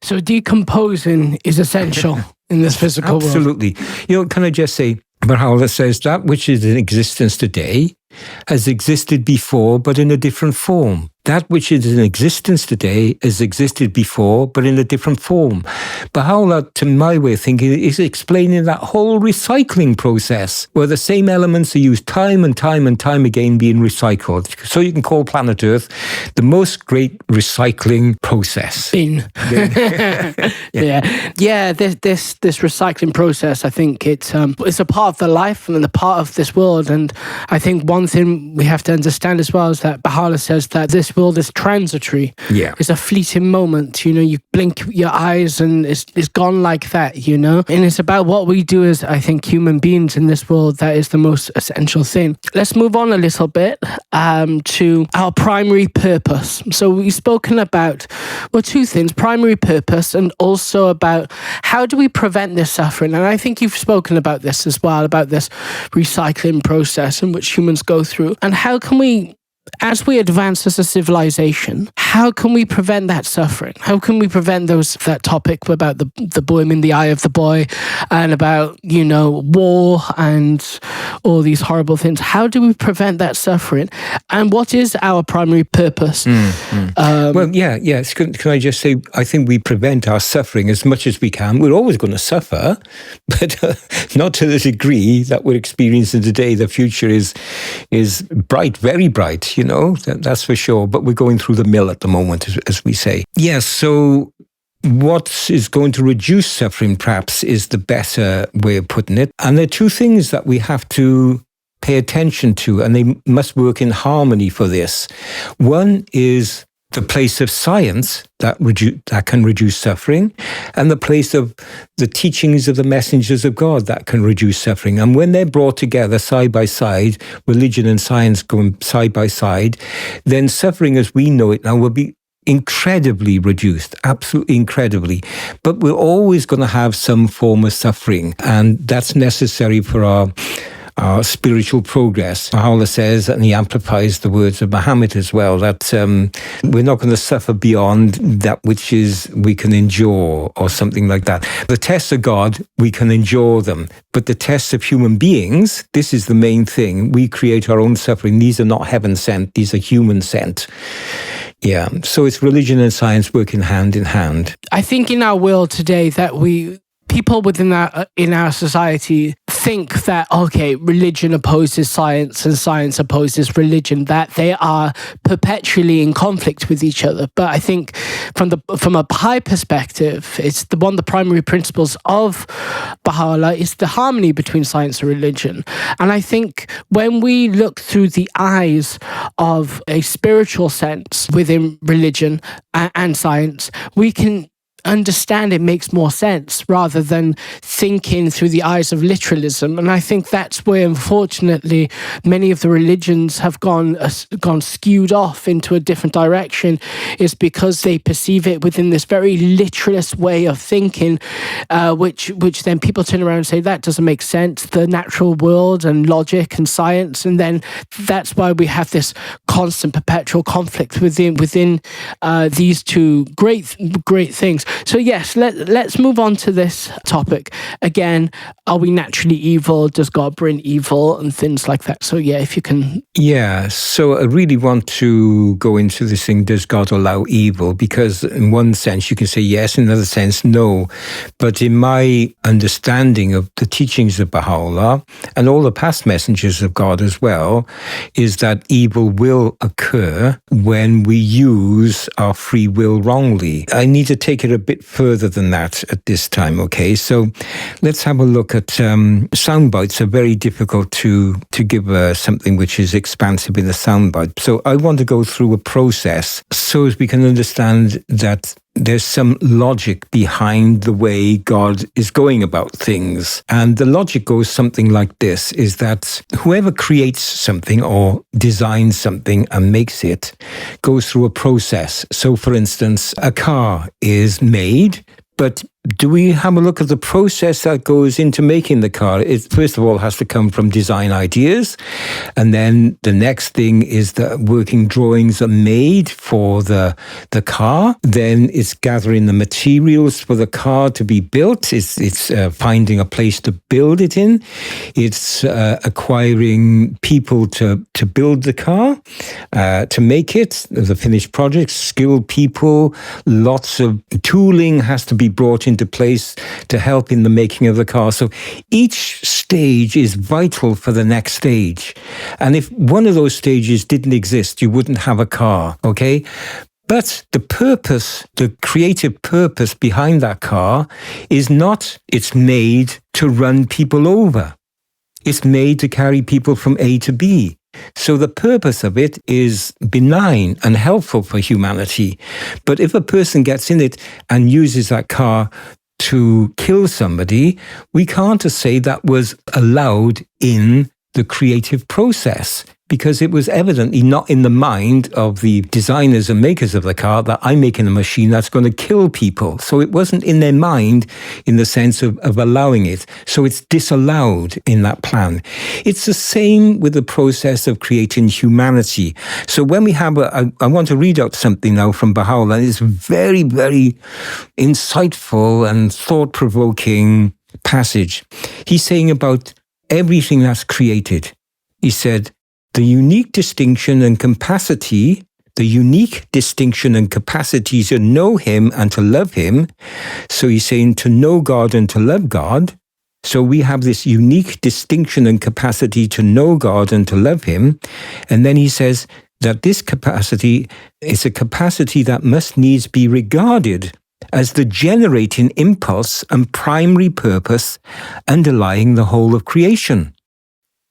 So decomposing is essential in this physical world. Absolutely. Can I just say, Baha'u'llah says that which is in existence today has existed before, but in a different form. That which is in existence today has existed before, but in a different form. Baha'u'llah, to my way of thinking, is explaining that whole recycling process, where the same elements are used time and time and time again being recycled. So you can call planet Earth the most great recycling process. Yeah. This recycling process, I think it's a part of the life and a part of this world. And I think one thing we have to understand as well is that Baha'u'llah says that this world is transitory. Yeah. It's a fleeting moment. You blink your eyes and it's gone like that, And it's about what we do as, I think, human beings in this world that is the most essential thing. Let's move on a little bit to our primary purpose. So we've spoken about, two things, primary purpose and also about how do we prevent this suffering. And I think you've spoken about this as well, about this recycling process in which humans go through. And how can we, as we advance as a civilization, how can we prevent that suffering? How can we prevent that topic about the boom in the eye of the boy and about, war and all these horrible things? How do we prevent that suffering? And what is our primary purpose? Yes. Can I just say, I think we prevent our suffering as much as we can. We're always going to suffer, but not to the degree that we're experiencing today. The future is bright, very bright. That's for sure. But we're going through the mill at the moment, as we say. Yes, so what is going to reduce suffering, perhaps, is the better way of putting it. And there are two things that we have to pay attention to, and they must work in harmony for this. One is the place of science that can reduce suffering, and the place of the teachings of the messengers of God that can reduce suffering. And when they're brought together side by side, religion and science going side by side, then suffering as we know it now will be incredibly reduced, absolutely incredibly. But we're always going to have some form of suffering, and that's necessary for our spiritual progress. Baha'u'llah says, and he amplifies the words of Muhammad as well, that we're not going to suffer beyond that which is we can endure, or something like that. The tests of God, we can endure them. But the tests of human beings, this is the main thing. We create our own suffering. These are not heaven sent. These are human sent. Yeah. So it's religion and science working hand in hand. I think in our world today that people within in our society think that, okay, religion opposes science and science opposes religion, that they are perpetually in conflict with each other. But I think from a Baha'i perspective, it's one of the primary principles of Baha'u'llah is the harmony between science and religion. And I think when we look through the eyes of a spiritual sense within religion and science, we can understand it makes more sense rather than thinking through the eyes of literalism. And I think that's where, unfortunately, many of the religions have gone skewed off into a different direction, is because they perceive it within this very literalist way of thinking, which then people turn around and say, that doesn't make sense, the natural world and logic and science. And then that's why we have this constant perpetual conflict within these two great things. So yes, let's move on to this topic. Again, are we naturally evil? Does God bring evil? And things like that. So yeah, if you can. Yeah, so I really want to go into this thing, does God allow evil? Because in one sense you can say yes, in another sense no. But in my understanding of the teachings of Baha'u'llah and all the past messengers of God as well, is that evil will occur when we use our free will wrongly. I need to take it a bit further than that at this time, okay? So let's have a look at sound bites. Are very difficult to give something which is expansive in a sound bite. So I want to go through a process so as we can understand that there's some logic behind the way God is going about things. And the logic goes something like this, is that whoever creates something or designs something and makes it goes through a process. So for instance, a car is made But do we have a look at the process that goes into making the car? It, first of all, has to come from design ideas. And then the next thing is that working drawings are made for the car. Then it's gathering the materials for the car to be built. It's finding a place to build it in. It's acquiring people to build the car, to make it, the finished project, skilled people. Lots of tooling has to be brought into place to help in the making of the car. So each stage is vital for the next stage. And if one of those stages didn't exist, you wouldn't have a car, okay? But the purpose, the creative purpose behind that car is not it's made to run people over. It's made to carry people from A to B. So the purpose of it is benign and helpful for humanity. But if a person gets in it and uses that car to kill somebody, we can't say that was allowed in the creative process, because it was evidently not in the mind of the designers and makers of the car that I'm making a machine that's going to kill people. So it wasn't in their mind in the sense of allowing it. So it's disallowed in that plan. It's the same with the process of creating humanity. So when we have I want to read out something now from Baha'u'llah, and it's very, very insightful and thought-provoking passage. He's saying about everything that's created. He said, the unique distinction and capacity to know him and to love him. So he's saying to know God and to love God. So we have this unique distinction and capacity to know God and to love him. And then he says that this capacity is a capacity that must needs be regarded as the generating impulse and primary purpose underlying the whole of creation.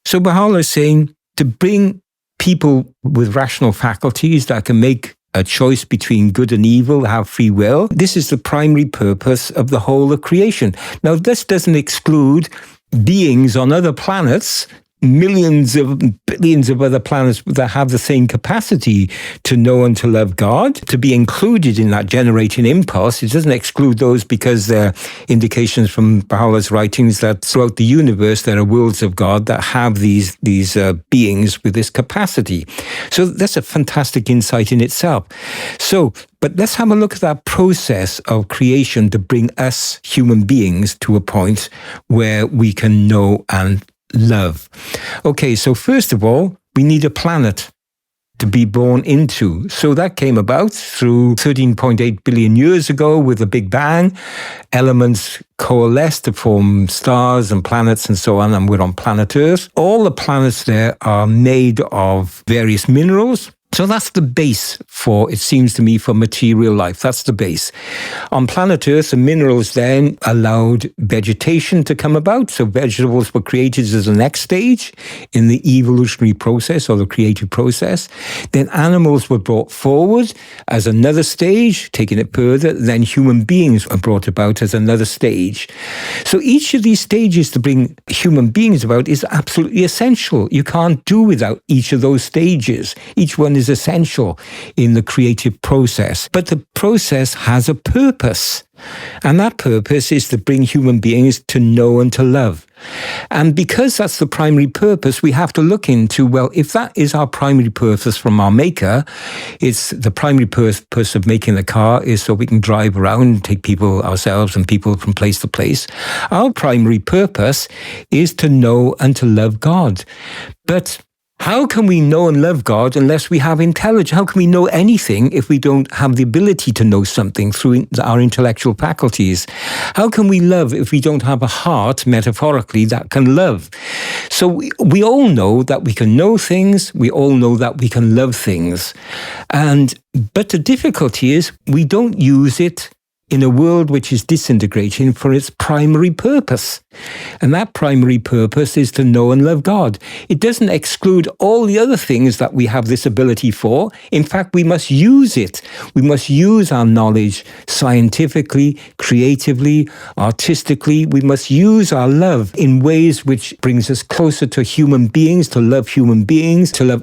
So Baha'u'llah is saying, to bring people with rational faculties that can make a choice between good and evil, have free will, this is the primary purpose of the whole of creation. Now, this doesn't exclude beings on other planets, millions of billions of other planets that have the same capacity to know and to love God, to be included in that generating impulse. It doesn't exclude those, because there are indications from Baha'u'llah's writings that throughout the universe there are worlds of God that have these beings with this capacity. So that's a fantastic insight in itself. So, but let's have a look at that process of creation to bring us human beings to a point where we can know and love. Okay, so first of all, we need a planet to be born into. So that came about through 13.8 billion years ago with the Big Bang. Elements coalesced to form stars and planets and so on, and we're on planet Earth. All the planets there are made of various minerals. So that's the base for, it seems to me, for material life. That's the base. On planet Earth, the minerals then allowed vegetation to come about. So vegetables were created as the next stage in the evolutionary process or the creative process. Then animals were brought forward as another stage, taking it further. Then human beings were brought about as another stage. So each of these stages to bring human beings about is absolutely essential. You can't do without each of those stages. Each one is essential in the creative process. But the process has a purpose. And that purpose is to bring human beings to know and to love. And because that's the primary purpose, we have to look into, well, if that is our primary purpose from our maker, it's the primary purpose of making the car is so we can drive around and take people ourselves and people from place to place. Our primary purpose is to know and to love God. But how can we know and love God unless we have intelligence? How can we know anything if we don't have the ability to know something through our intellectual faculties? How can we love if we don't have a heart, metaphorically, that can love? So we all know that we can know things. We all know that we can love things. But the difficulty is we don't use it in a world which is disintegrating for its primary purpose. And that primary purpose is to know and love God. It doesn't exclude all the other things that we have this ability for. In fact, we must use it. We must use our knowledge scientifically, creatively, artistically. We must use our love in ways which brings us closer to human beings, to love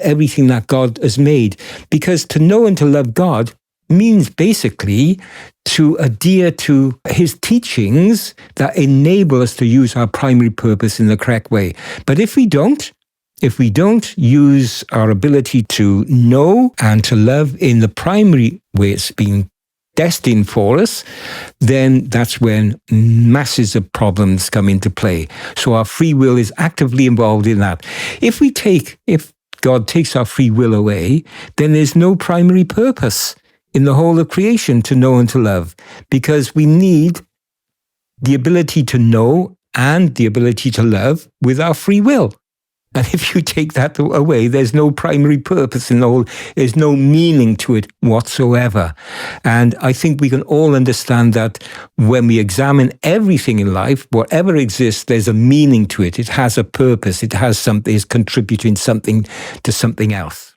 everything that God has made. Because to know and to love God means basically to adhere to his teachings that enable us to use our primary purpose in the correct way. But if we don't use our ability to know and to love in the primary way it's being destined for us, then that's when masses of problems come into play. So our free will is actively involved in that. If God takes our free will away, then there's no primary purpose in the whole of creation to know and to love, because we need the ability to know and the ability to love with our free will. And if you take that away, there's no primary purpose in the whole, there's no meaning to it whatsoever. And I think we can all understand that when we examine everything in life, whatever exists, there's a meaning to it. It has a purpose. It has something, it's contributing something to something else.